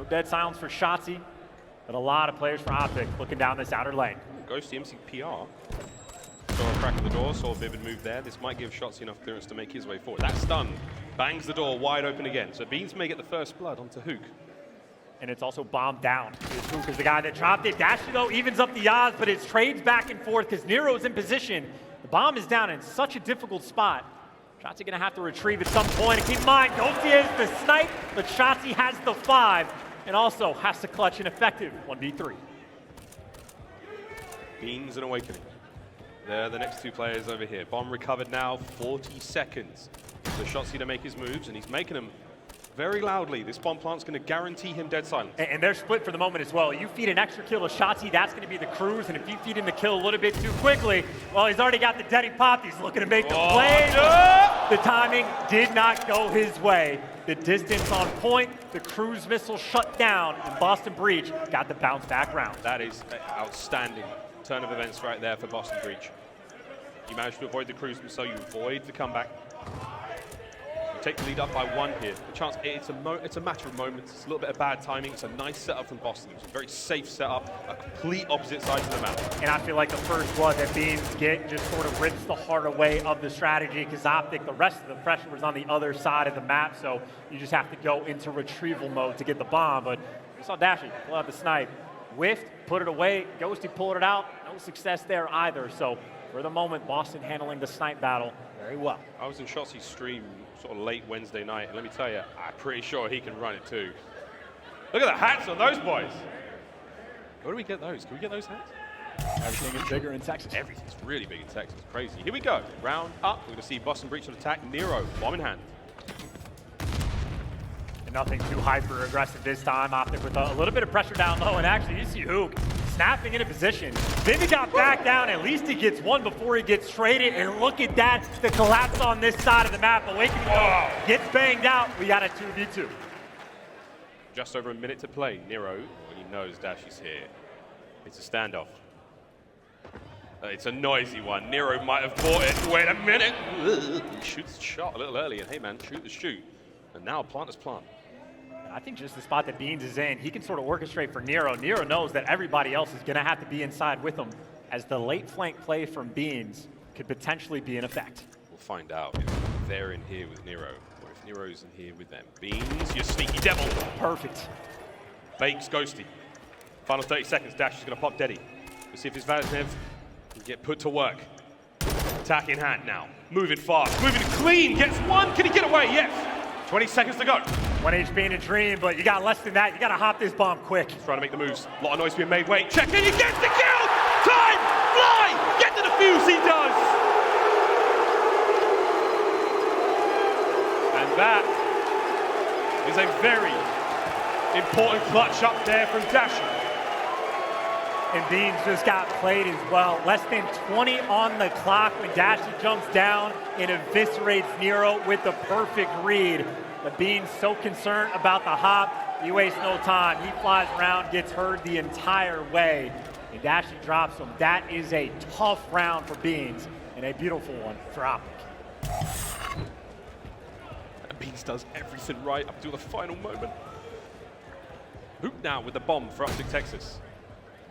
dead silence for shotzzy, but a lot of players for Optic looking down this outer lane. Goes to MCPR. Saw a crack of the door, saw a vivid move there. This might give shotzzy enough clearance to make his way forward. That stun bangs the door wide open again. So Beans may get the first blood onto huke. And it's also bombed down. huke is the guy that dropped it. Dashy, though, evens up the odds, but it's trades back and forth because Nero's in position. The bomb is down in such a difficult spot. shotzzy gonna have to retrieve at some point. And keep in mind, Ghosty has the snipe, but shotzzy has the 5, and also has to clutch an effective 1v3. Beans and Awakening. They're the next two players over here. Bomb recovered now, 40 seconds. So shotzzy to make his moves, and he's making them very loudly. This bomb plant's going to guarantee him dead silence. And they're split for the moment as well. You feed an extra kill to shotzzy, that's going to be the cruise, and if you feed him the kill a little bit too quickly, well, he's already got the deadly pop. He's looking to make the play. No! The timing did not go his way. The distance on point, the cruise missile shut down, and Boston Breach got the bounce back round. That is outstanding turn of events right there for Boston Breach. You managed to avoid the cruise missile, you avoid the comeback. You take the lead up by 1 here. The chance, it's a matter of moments. It's a little bit of bad timing. It's a nice setup from Boston. It's a very safe setup, a complete opposite side of the map. And I feel like the first blood that Beans get just sort of rips the heart away of the strategy because Optic, the rest of the pressure was on the other side of the map, so you just have to go into retrieval mode to get the bomb. But we saw Dashy pull out the snipe, whiffed, put it away, Ghosty pulled it out, no success there either. So for the moment, Boston handling the snipe battle very well. I was in shotzzy's stream sort of late Wednesday night, and let me tell you, I'm pretty sure he can run it too. Look at the hats on those boys. Where do we get those? Can we get those hats? Everything is bigger in Texas. Everything's really big in Texas. Crazy. Here we go. Round up. We're going to see Boston Breach on attack. Nero, bomb in hand. And nothing too hyper aggressive this time. Optic with a little bit of pressure down low, and actually you see huke snapping into position. Then he got back down. At least he gets one before he gets traded. And look at that, the collapse on this side of the map. Awakening gets banged out. We got a 2v2. Just over a minute to play. Nero, when he knows Dashy's here, it's a standoff. It's a noisy one. Nero might have bought it. Wait a minute. He shoots the shot a little early. And hey, man, shoot the shoot. And now plant is plant. I think just the spot that Beans is in, he can sort of orchestrate for Nero. Nero knows that everybody else is going to have to be inside with him, as the late flank play from Beans could potentially be in effect. We'll find out if they're in here with Nero, or if Nero's in here with them. Beans, you sneaky devil. Perfect. Bakes Ghosty. Final 30 seconds, Dash is going to pop Deddy. We'll see if his Vaznev can get put to work. Attack in hand now. Moving fast, moving clean, gets one. Can he get away? Yes. 20 seconds to go. 1 HP in a dream, but you got less than that. You got to hop this bomb quick. Trying to make the moves. A lot of noise being made. Wait, check in. He gets the kill. Time, fly, get to the fuse. He does. And that is a very important clutch up there from Dashy. And Beans just got played as well. Less than 20 on the clock when Dashy jumps down and eviscerates Nero with the perfect read. But Beans so concerned about the hop, he wastes no time. He flies around, gets heard the entire way, and Dashy drops him. That is a tough round for Beans and a beautiful one for Optic. Beans does everything right up to the final moment. Hoop now with the bomb for Optic Texas.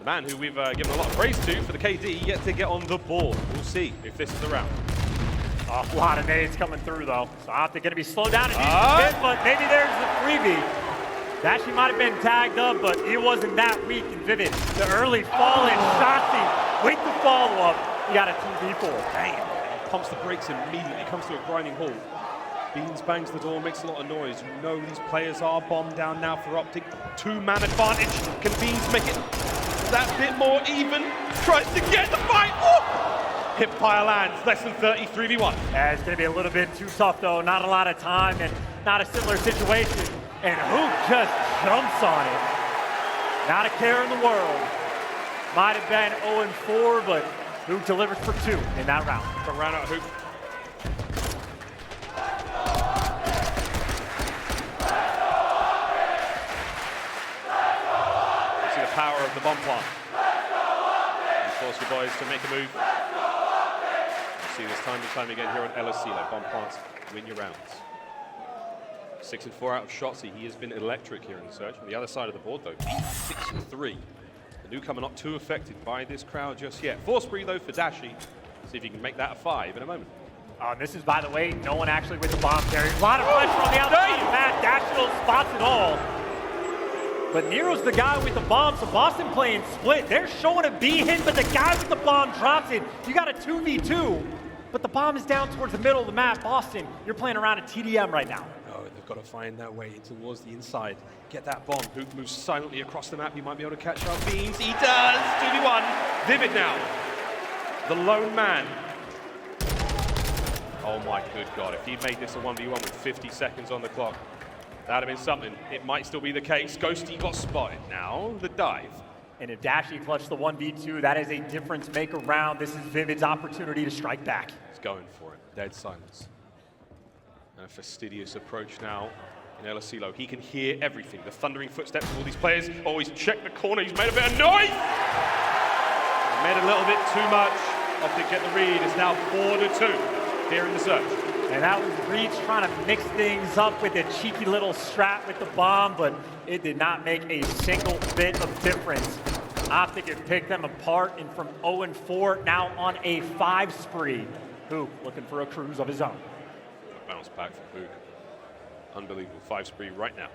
The man who we've given a lot of praise to for the KD yet to get on the board. We'll see if this is the round. A lot of nades coming through though. So Optic gonna be slowed down and a bit, but maybe there's the freebie. Dashy might have been tagged up, but it wasn't that weak and vivid. The early fall in shotzzy. Wait the follow-up. You got a 2v4. Damn. Pumps the brakes immediately, comes to a grinding halt. Beans bangs the door, makes a lot of noise. You know these players are bombed down now for Optic. 2-man advantage. Can Beans make it that bit more even? Tries to get the fight. Hip fire lands, less than 30, 3v1. Yeah, it's gonna be a little bit too tough though. Not a lot of time and not a similar situation. And huke just jumps on it. Not a care in the world. Might have been 0-4, but huke delivers for 2 in that round. From round out huke. See the power of the bomb plant. And force your boys to make a move. You see this time and time again here on Asilo. Bomb plants win your rounds. 6 and 4 out of shotzzy. He has been electric here in the search. On the other side of the board, though, 6 and 3. The newcomer not too affected by this crowd just yet. 4 spree, though, for Dashy. See if he can make that a 5 in a moment. This is, by the way, no one actually with the bomb carrier. A lot of pressure on the outside. Matt Dashy spots it all. But Nero's the guy with the bomb, so Boston playing split. They're showing a B hit, but the guy with the bomb drops it. You got a 2v2, but the bomb is down towards the middle of the map. Boston, you're playing around a TDM right now. Oh, they've got to find that way towards the inside. Get that bomb. Huke moves silently across the map. He might be able to catch up. Beans, he does! 2v1. Vivid now. The lone man. Oh my good God, if he made this a 1v1 with 50 seconds on the clock, that'd have been something. It might still be the case. Ghosty got spotted now, the dive. And if Dashy clutched the 1v2, that is a difference maker round. This is Vivid's opportunity to strike back. He's going for it, dead silence. And a fastidious approach now in Asilo. He can hear everything. The thundering footsteps of all these players. Oh, he's checked the corner, he's made a bit of noise! He made a little bit too much. Optic get the read, it's now 4-2. Here in the search. And that was Breach trying to mix things up with a cheeky little strat with the bomb, but it did not make a single bit of difference. Optic had picked them apart, and from 0-4, now on a 5 spree. Huke looking for a cruise of his own. A bounce back from Huke. Unbelievable 5 spree right now.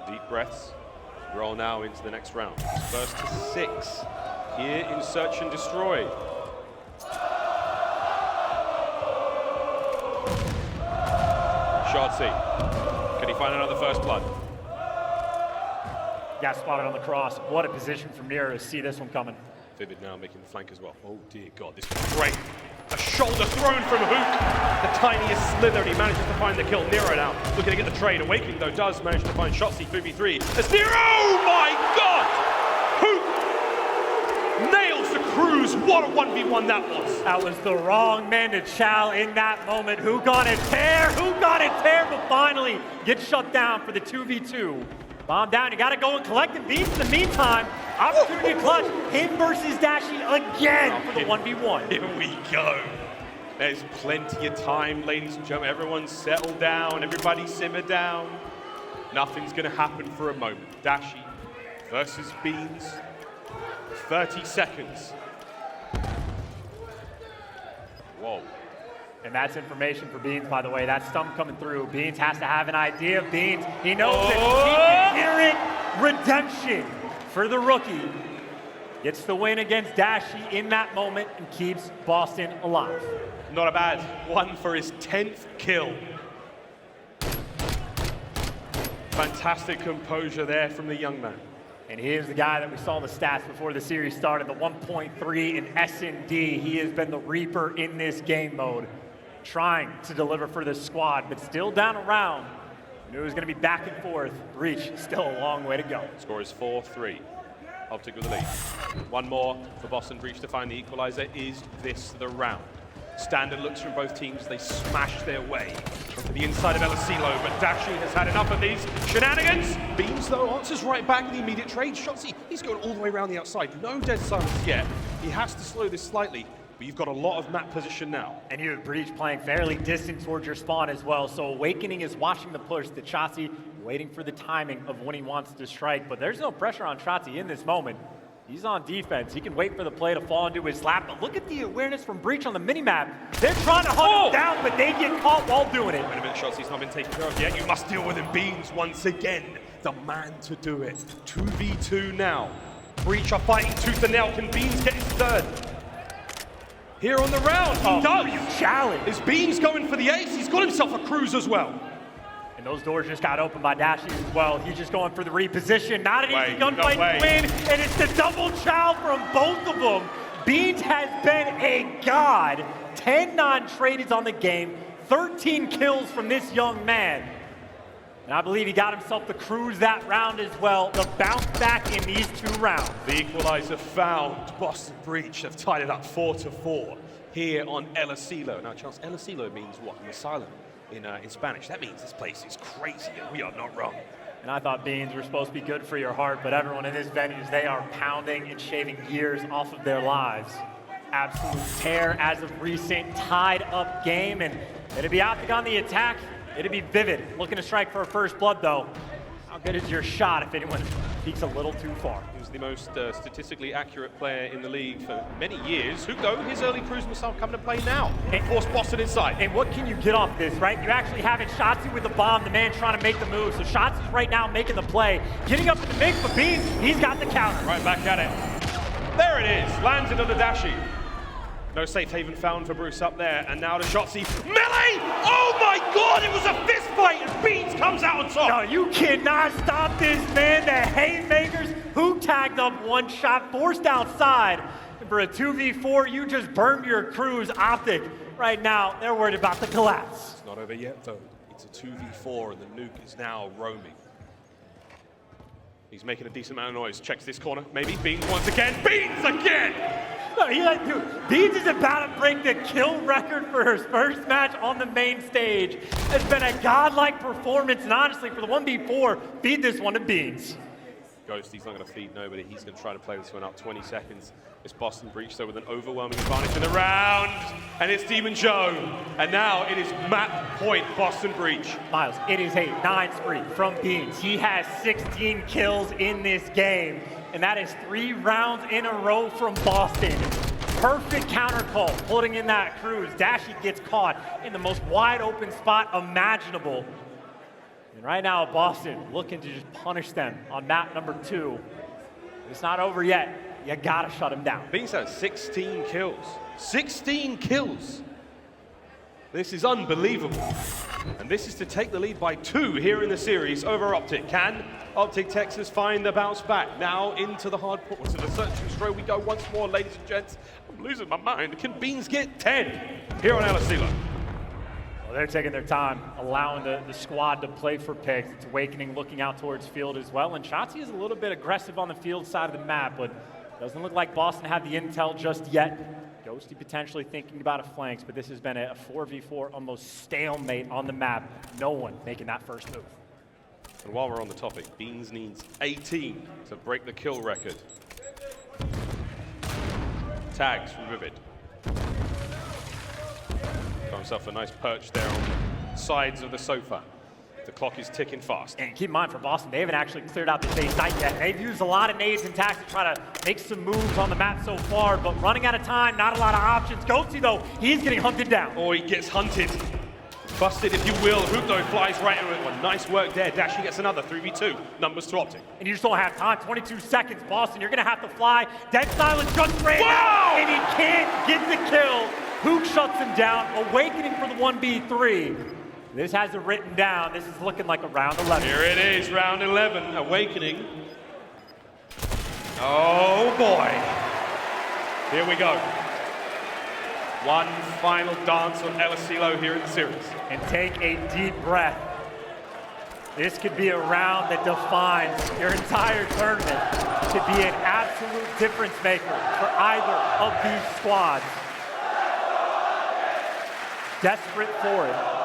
Deep breaths. Roll now into the next round. First to 6. Here in Search and Destroy. shotzzy. Can he find another first blood? Got spotted on the cross. What a position from Nero to see this one coming. Vivid now making the flank as well. Oh dear God, this is great. A shoulder thrown from Huke. The tiniest slither, and he manages to find the kill. Nero now looking to get the trade. Awakening though does manage to find shotzzy 3v3. As Nero, oh my God! Huke nails the cruise. What a 1v1 that was. That was the wrong man to chow in that moment. Huke on a tear, Huke on a tear, but finally gets shut down for the 2v2. Bomb down, you gotta go and collect the beats in the meantime. Opportunity to clutch, him versus Dashy again for the 1v1. Here we go. There's plenty of time, ladies and gentlemen. Everyone settle down, everybody simmer down. Nothing's gonna happen for a moment. Dashy versus Beans, 30 seconds. Whoa. And that's information for Beans, by the way. That stump coming through. Beans has to have an idea. Beans, he knows it. He can hear it. Redemption for the rookie. Gets the win against Dashy in that moment and keeps Boston alive. Not a bad one for his 10th kill. Fantastic composure there from the young man. And he is the guy that we saw in the stats before the series started, the 1.3 in SnD. He has been the Reaper in this game mode, trying to deliver for this squad, but still down a round. We knew it was going to be back and forth. Breach, still a long way to go. Score is 4-3. Optic with the lead. One more for Boston Breach to find the equalizer. Is this the round? Standard looks from both teams. They smash their way to the inside of Asilo, but Dashy has had enough of these shenanigans. Beans, though, answers right back in the immediate trade. shotzzy, he's going all the way around the outside. No dead silence yet. He has to slow this slightly, but you've got a lot of map position now. And you have Breach playing fairly distant towards your spawn as well, so Awakening is watching the push. The shotzzy waiting for the timing of when he wants to strike, but there's no pressure on shotzzy in this moment. He's on defense. He can wait for the play to fall into his lap, but look at the awareness from Breach on the minimap. They're trying to hunt him down, but they get caught while doing it. Wait a minute, shotzzy's not been taken care of yet. You must deal with him. Beans once again, the man to do it. 2v2 now. Breach are fighting tooth and nail. Can Beans get his third? Here on the round, he does. Challenge. Is Beans going for the ace? He's got himself a cruise as well. And those doors just got opened by Dashy as well. He's just going for the reposition. Not an easy gunfight to win. And it's the double chow from both of them. Beans has been a god. 10 non-trades on the game. 13 kills from this young man. And I believe he got himself the cruise that round as well. The bounce back in these 2 rounds. The equalizer found. Boston Breach have tied it up 4-4 here on Asilo. Now, Charles, Asilo means what? An asylum. In Spanish. That means this place is crazy, and we are not wrong. And I thought beans were supposed to be good for your heart, but everyone in this venue, they are pounding and shaving years off of their lives. absolute tear as of recent, tied up game, and it'll be Optic on the attack. It'll be Vivid, looking to strike for a first blood though. How good is your shot if anyone peeks a little too far? He was the most statistically accurate player in the league for many years. Huke, though, his early cruise missile coming to play now. And force Boston inside. And what can you get off this, right? You actually have it shotzzy with the bomb, the man trying to make the move. So shotzzy's right now making the play. Getting up in the mix, but Beans, he's got the counter. Right back at it. There it is, lands it on the dashy. No safe haven found for Bruce up there, and now to shotzzy. Melee! Oh my god, it was a fist fight, and Beans comes out on top! No, you cannot stop this man. The haymakers, who tagged up one shot, forced outside. And for a 2v4, you just burned your cruise. Optic, right now, they're worried about the collapse. It's not over yet, though. It's a 2v4, and the nuke is now roaming. He's making a decent amount of noise. Checks this corner, maybe. Beans once again. Beans again! No, dude, Beans is about to break the kill record for his first match on the main stage. It's been a godlike performance, and honestly, for the 1v4, feed this one to Beans. Ghost, he's not going to feed nobody. He's going to try to play this one up 20 seconds. It's Boston Breach, though, with an overwhelming advantage in the round. And it's Demon Joe. And now it is map point Boston Breach. Miles, it is a 9 spree from Beans. He has 16 kills in this game. And that is 3 rounds in a row from Boston. Perfect counter call, putting in that cruise. Dashy gets caught in the most wide open spot imaginable. And right now, Boston looking to just punish them on map number 2. It's not over yet. You gotta shut him down. Beans has 16 kills. 16 kills! This is unbelievable. And this is to take the lead by 2 here in the series over Optic. Can Optic Texas find the bounce back? Now into the hard port. To the search and destroy we go once more, ladies and gents. I'm losing my mind. Can Beans get 10 here on Asilo? Well, they're taking their time, allowing the squad to play for picks. It's Awakening looking out towards field as well. And shotzzy is a little bit aggressive on the field side of the map, but doesn't look like Boston had the intel just yet. Ghosty potentially thinking about a flanks, but this has been a 4v4 almost stalemate on the map. No one making that first move. And while we're on the topic, Beans needs 18 to break the kill record. Tags from Vivid. Got himself a nice perch there on the sides of the sofa. The clock is ticking fast. And keep in mind, for Boston, they haven't actually cleared out this A site yet. They've used a lot of nades and tacks to try to make some moves on the map so far, but running out of time, not a lot of options. Ghosty, though, he's getting hunted down. Oh, he gets hunted. Busted, if you will. Huke, though, flies right into it. Well, nice work there. Dashy gets another 3v2. Numbers to Optic. And you just don't have time. 22 seconds, Boston. You're going to have to fly. Dead silence just ran out, and he can't get the kill. Huke shuts him down. Awakening for the 1v3. This has it written down. This is looking like a round 11. Here it is, round 11. Awakening. Oh, boy. Here we go. One final dance on Asilo here in the series. And take a deep breath. This could be a round that defines your entire tournament. It could be an absolute difference maker for either of these squads. Desperate for it.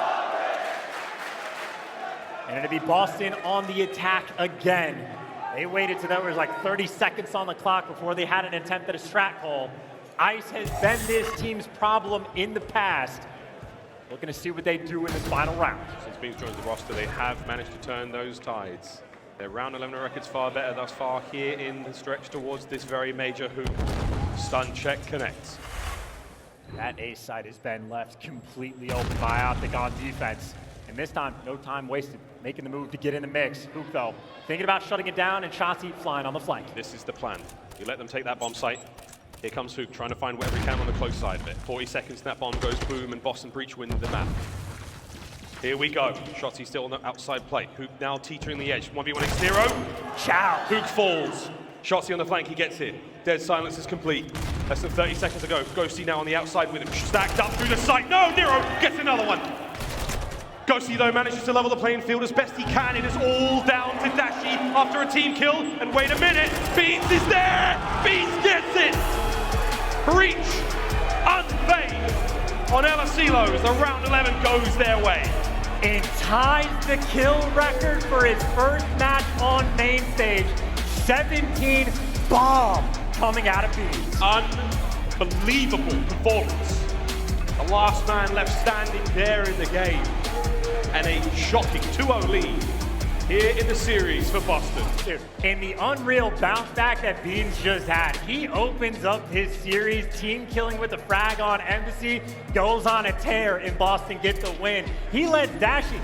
And it'll be Boston on the attack again. They waited till there was like 30 seconds on the clock before they had an attempt at a strat call. Ice has been this team's problem in the past. Looking to see what they do in this final round. Since Beans joined the roster, they have managed to turn those tides. Their round 11 record's far better thus far here in the stretch towards this very major hoop. Stun check connects. That A side has been left completely open by Optic on defense. And this time, no time wasted, making the move to get in the mix. Huke, though, thinking about shutting it down, and shotzzy flying on the flank. This is the plan. You let them take that bomb site. Here comes Huke, trying to find whatever he can on the close side of it. 40 seconds, that bomb goes boom, and Boston Breach wins the map. Here we go. shotzzy still on the outside plate. Huke now teetering the edge. 1v1x0. Ciao. Huke falls. shotzzy on the flank, he gets it. Dead silence is complete. Less than 30 seconds to go. Ghosty now on the outside with him. Stacked up through the site. No, Nero gets another one. Ghosty, though, manages to level the playing field as best he can. It is all down to Dashy after a team kill. And wait a minute, Beans is there! Beans gets it! Breach, unfazed on Asilo as the round 11 goes their way. And ties the kill record for his first match on main stage. 17 bomb coming out of Beans. unbelievable performance. The last man left standing there in the game. And a shocking 2-0 lead here in the series for Boston. Dude, and the unreal bounce back that Beans just had. He opens up his series, team killing with a frag on Embassy, goes on a tear, and Boston get the win. He lets Dashy